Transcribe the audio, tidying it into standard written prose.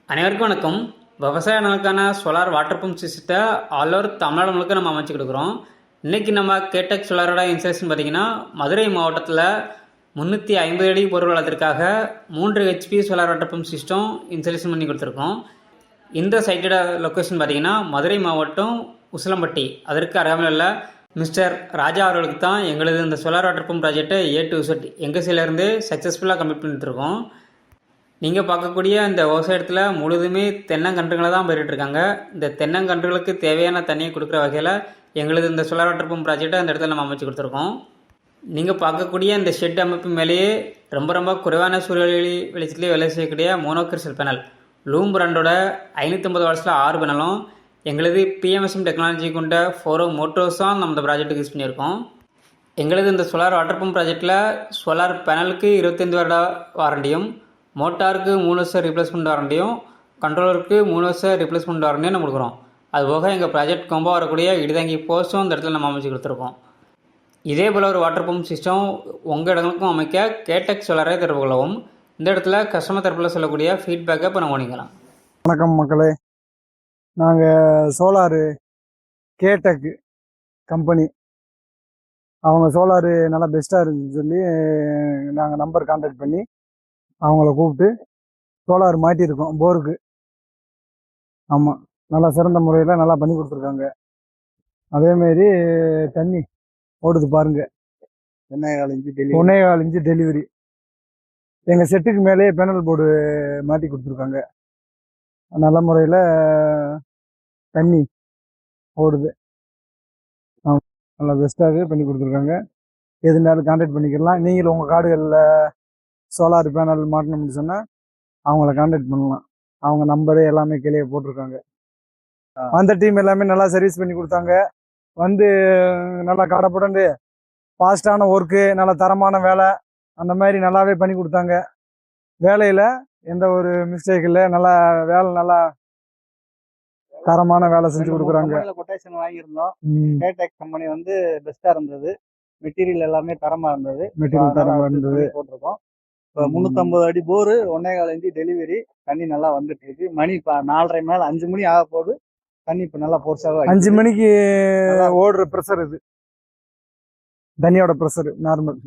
அனைவருக்கும் வணக்கம். விவசாய நலனுக்கான சோலார் வாட்டர் பம்ப் சிஸ்டத்தை ஆல் ஓவர் தமிழ்நாடு முழுக்க நம்ம அமைச்சு கொடுக்குறோம். இன்றைக்கி நம்ம கேடெக் சோலாரோட இன்ஸ்டாலேஷன் பார்த்திங்கன்னா மதுரை மாவட்டத்தில் 350 அடி போர் வளத்திற்காக 3 HP solar water pump system installation பண்ணி கொடுத்துருக்கோம். இந்த சைட்டோட லொக்கேஷன் பார்த்திங்கன்னா மதுரை மாவட்டம் உசிலம்பட்டி. அதற்கு அருகாமையில் உள்ள மிஸ்டர் ராஜா அவர்களுக்கு தான் எங்களது இந்த சோலார் வாட்டர் பம்ப் ப்ராஜெக்டை A to Z எங்கள் சைட்லேருந்து சக்ஸஸ்ஃபுல்லாக கம்ப்ளீட் பண்ணிட்டுருக்கோம். நீங்கள் பார்க்கக்கூடிய இந்த விவசாயத்தில் முழுதுமே தென்னங்கன்றுகளை தான் பயிரிட்டுருக்காங்க. இந்த தென்னங்கன்றுகளுக்கு தேவையான தண்ணியை கொடுக்குற வகையில் எங்களது இந்த சோலார் வாட்டர் பம்ப் ப்ராஜெக்டை அந்த இடத்துல நம்ம அமைச்சு கொடுத்துருக்கோம். நீங்கள் பார்க்கக்கூடிய இந்த ஷெட் அமைப்பு மேலேயே ரொம்ப குறைவான சூரிய வெளிச்சத்துலேயே வேலை செய்யக்கூடிய மோனோகிரிஸ்டல் பேனல் லூம் பிராண்டோட 550 வாட்ஸில் 6 பேனலும் எங்களது PMSM டெக்னாலஜி கொண்ட 4 மோட்டர்ஸும் நம்ம இந்த ப்ராஜெக்ட்டுக்கு யூஸ் பண்ணியிருக்கோம். எங்களது இந்த சோலார் வாட்டர் பம்ப் ப்ராஜெக்டில் சோலார் பேனலுக்கு 25 வருட வாரண்டியும், மோட்டாருக்கு 3 வருஷம் ரீப்ளேஸ்மெண்ட் வாரண்டியும், கண்ட்ரோலருக்கு 3 வருஷம் ரீப்ளேஸ்மெண்ட் வாரண்டியும் நம்ம கொடுக்குறோம். அதுபோக எங்கள் ப்ராஜெக்ட் கொம்போ வரக்கூடிய இடிதாங்கி போஸ்ட்டும் இந்த இடத்துல நம்ம அமைச்சு கொடுத்துருக்கோம். இதே போல் ஒரு வாட்டர் பம்ப் சிஸ்டம் உங்கள் இடங்களுக்கும் அமைக்க கேடெக் சோலாரை தொடர்பு கொள்ளவும். இந்த இடத்துல கஸ்டமர் தரப்பில் சொல்லக்கூடிய ஃபீட்பேக்கை இப்போ நம்ம பண்ணிக்கலாம். வணக்கம் மக்களே, நாங்கள் சோலாரு கேடெக் கம்பெனி அவங்க சோலாரு நல்லா பெஸ்ட்டாக இருக்குன்னு சொல்லி நாங்கள் நம்பர் கான்டாக்ட் பண்ணி அவங்கள கூப்பிட்டு சோலார் மாட்டியிருக்கோம் போருக்கு. ஆமாம், நல்லா சிறந்த முறையில் நல்லா பண்ணி கொடுத்துருக்காங்க. அதேமாரி தண்ணி ஓடுது பாருங்க, 1.25 இன்ச்சு டெலிவரி. எங்கள் செட்டுக்கு மேலேயே பேனல் போர்டு மாட்டி கொடுத்துருக்காங்க. நல்ல முறையில் தண்ணி ஓடுது. நல்லா பெஸ்ட்டாகவே பண்ணி கொடுத்துருக்காங்க. எதுனாலும் கான்டாக்ட் பண்ணிக்கலாம். நீங்களும் உங்கள் காடுகளில் சோலார் பேனல் மாட்டணும்னு சொன்னால் அவங்கள கான்டாக்ட் பண்ணலாம். அவங்க நம்பரு எல்லாமே கீழே போட்டிருக்காங்க. அந்த டீம் எல்லாமே நல்லா சர்வீஸ் பண்ணி கொடுத்தாங்க. வந்து நல்லா கடப்படண்டு ஃபாஸ்ட்டான ஒர்க்கு, நல்ல தரமான வேலை, அந்த மாதிரி நல்லாவே பண்ணி கொடுத்தாங்க. வேலையில் எந்த ஒரு மிஸ்டேக் இல்லை. நல்லா வேலை, நல்லா தரமான வேலை செஞ்சு கொடுக்குறாங்க. கொட்டேஷன் வாங்கியிருந்தோம். கேடெக் கம்பெனி வந்து பெஸ்டா இருந்தது. மெட்டீரியல் எல்லாமே தரமா இருந்தது. போட்டிருக்கோம். இப்போ 350 அடி போரு, 1.25 இன்ச்சு டெலிவரி. தண்ணி நல்லா வந்துட்டு இருக்கு. மணி இப்போ 4:30 மேல 5 மணி ஆக போகுது. தண்ணி இப்போ நல்லா போர்ஸாக 5 மணிக்கு ஓடுற ப்ரெஷர் இது, தண்ணியோட ப்ரெஷர் நார்மல்.